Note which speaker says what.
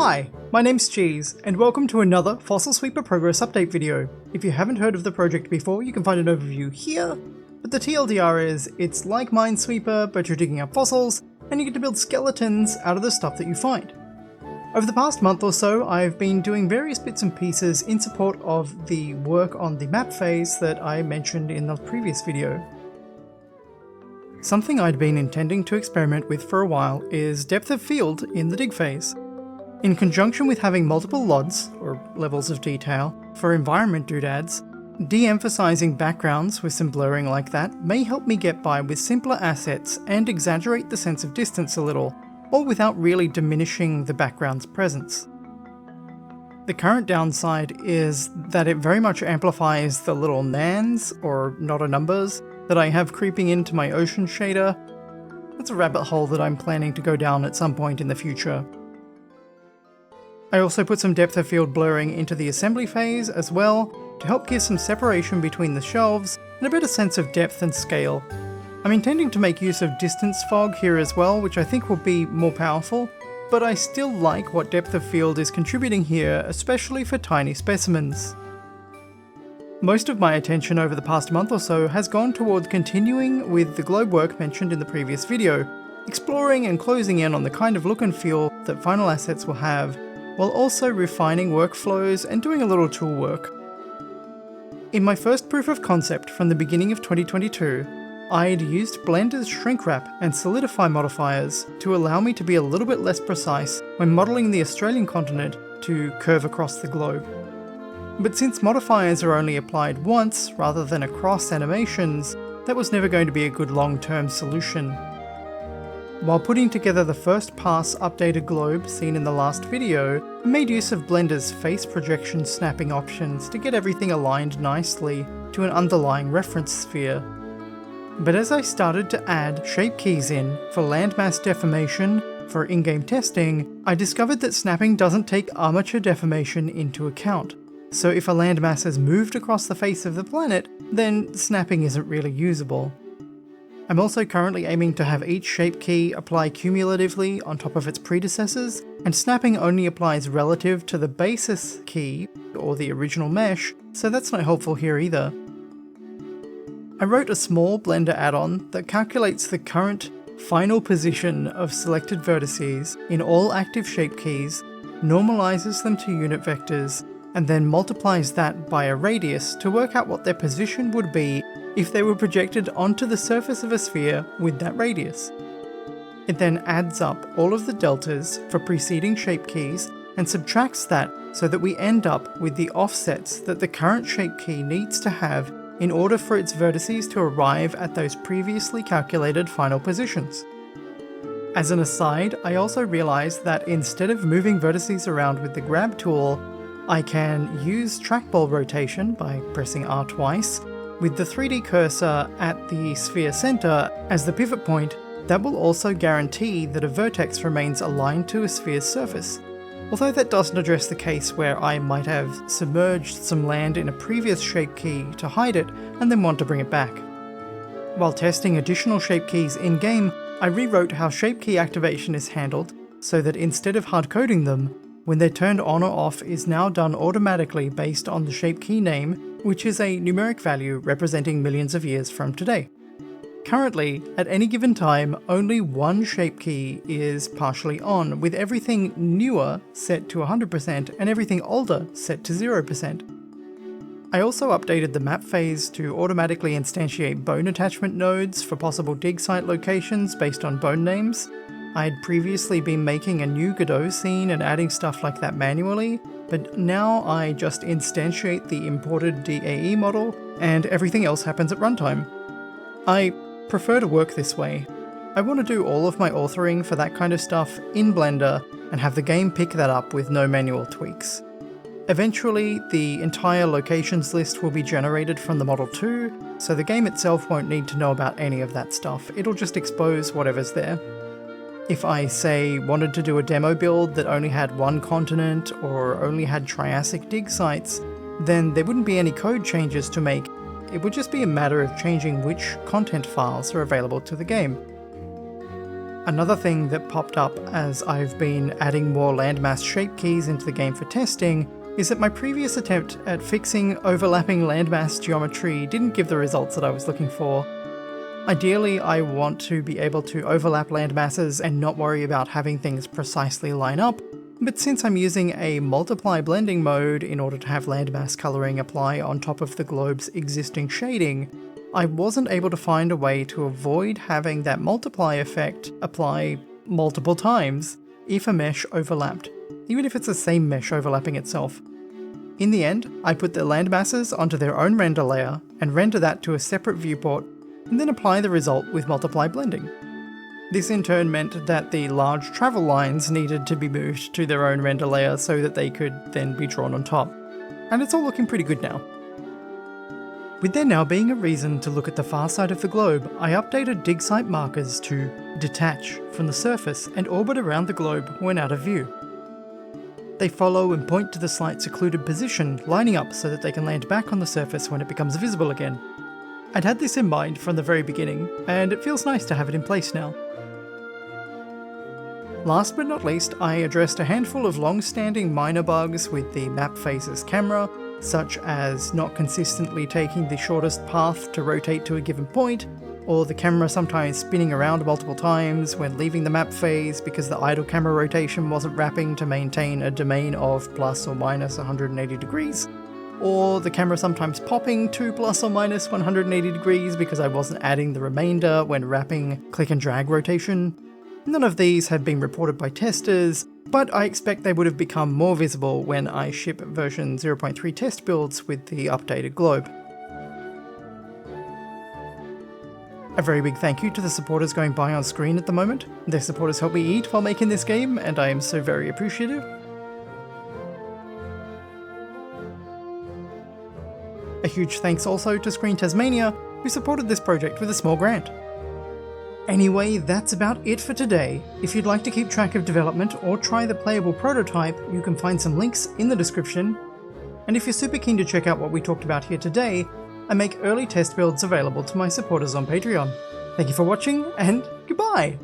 Speaker 1: Hi, my name's Cheese, and welcome to another Fossil Sweeper Progress Update video. If you haven't heard of the project before, you can find an overview here, but the TLDR is, it's like Minesweeper, but you're digging up fossils, and you get to build skeletons out of the stuff that you find. Over the past month or so, I've been doing various bits and pieces in support of the work on the map phase that I mentioned in the previous video. Something I'd been intending to experiment with for a while is depth of field in the dig phase. In conjunction with having multiple LODs, or levels of detail, for environment doodads, de-emphasizing backgrounds with some blurring like that may help me get by with simpler assets and exaggerate the sense of distance a little, all without really diminishing the background's presence. The current downside is that it very much amplifies the little nans, or not a numbers, that I have creeping into my ocean shader. That's a rabbit hole that I'm planning to go down at some point in the future. I also put some depth of field blurring into the assembly phase as well, to help give some separation between the shelves and a better sense of depth and scale. I'm intending to make use of distance fog here as well, which I think will be more powerful, but I still like what depth of field is contributing here, especially for tiny specimens. Most of my attention over the past month or so has gone toward continuing with the globe work mentioned in the previous video, exploring and closing in on the kind of look and feel that final assets will have, while also refining workflows and doing a little tool work. In my first proof of concept from the beginning of 2022, I'd used Blender's shrink wrap and solidify modifiers to allow me to be a little bit less precise when modelling the Australian continent to curve across the globe. But since modifiers are only applied once rather than across animations, that was never going to be a good long-term solution. While putting together the first pass updated globe seen in the last video, I made use of Blender's face projection snapping options to get everything aligned nicely to an underlying reference sphere. But as I started to add shape keys in for landmass deformation for in-game testing, I discovered that snapping doesn't take armature deformation into account. So if a landmass has moved across the face of the planet, then snapping isn't really usable. I'm also currently aiming to have each shape key apply cumulatively on top of its predecessors, and snapping only applies relative to the basis key, or the original mesh, so that's not helpful here either. I wrote a small Blender add-on that calculates the current final position of selected vertices in all active shape keys, normalizes them to unit vectors, and then multiplies that by a radius to work out what their position would be if they were projected onto the surface of a sphere with that radius. It then adds up all of the deltas for preceding shape keys and subtracts that so that we end up with the offsets that the current shape key needs to have in order for its vertices to arrive at those previously calculated final positions. As an aside, I also realized that instead of moving vertices around with the grab tool, I can use trackball rotation by pressing R twice, with the 3D cursor at the sphere center as the pivot point. That will also guarantee that a vertex remains aligned to a sphere's surface, although that doesn't address the case where I might have submerged some land in a previous shape key to hide it and then want to bring it back. While testing additional shape keys in-game, I rewrote how shape key activation is handled so that instead of hard-coding them, when they're turned on or off is now done automatically based on the shape key name, which is a numeric value representing millions of years from today. Currently, at any given time, only one shape key is partially on, with everything newer set to 100% and everything older set to 0%. I also updated the map phase to automatically instantiate bone attachment nodes for possible dig site locations based on bone names. I'd previously been making a new Godot scene and adding stuff like that manually, but now I just instantiate the imported DAE model, and everything else happens at runtime. I prefer to work this way. I want to do all of my authoring for that kind of stuff in Blender, and have the game pick that up with no manual tweaks. Eventually, the entire locations list will be generated from the model too, so the game itself won't need to know about any of that stuff, it'll just expose whatever's there. If I, say, wanted to do a demo build that only had one continent or only had Triassic dig sites, then there wouldn't be any code changes to make. It would just be a matter of changing which content files are available to the game. Another thing that popped up as I've been adding more landmass shape keys into the game for testing is that my previous attempt at fixing overlapping landmass geometry didn't give the results that I was looking for. Ideally, I want to be able to overlap landmasses and not worry about having things precisely line up, but since I'm using a multiply blending mode in order to have landmass colouring apply on top of the globe's existing shading, I wasn't able to find a way to avoid having that multiply effect apply multiple times if a mesh overlapped, even if it's the same mesh overlapping itself. In the end, I put the landmasses onto their own render layer and render that to a separate viewport, and then apply the result with multiply blending. This in turn meant that the large travel lines needed to be moved to their own render layer so that they could then be drawn on top. And it's all looking pretty good now. With there now being a reason to look at the far side of the globe, I updated dig site markers to detach from the surface and orbit around the globe when out of view. They follow and point to the slightly secluded position, lining up so that they can land back on the surface when it becomes visible again. I'd had this in mind from the very beginning, and it feels nice to have it in place now. Last but not least, I addressed a handful of long-standing minor bugs with the map faces camera, such as not consistently taking the shortest path to rotate to a given point, or the camera sometimes spinning around multiple times when leaving the map phase because the idle camera rotation wasn't wrapping to maintain a domain of plus or minus 180 degrees, or the camera sometimes popping to plus or minus 180 degrees because I wasn't adding the remainder when wrapping click and drag rotation. None of these have been reported by testers, but I expect they would have become more visible when I ship version 0.3 test builds with the updated globe. A very big thank you to the supporters going by on screen at the moment. Their supporters help me eat while making this game, and I am so very appreciative. A huge thanks also to Screen Tasmania, who supported this project with a small grant. Anyway, that's about it for today. If you'd like to keep track of development or try the playable prototype, you can find some links in the description. And if you're super keen to check out what we talked about here today, I make early test builds available to my supporters on Patreon. Thank you for watching, and goodbye!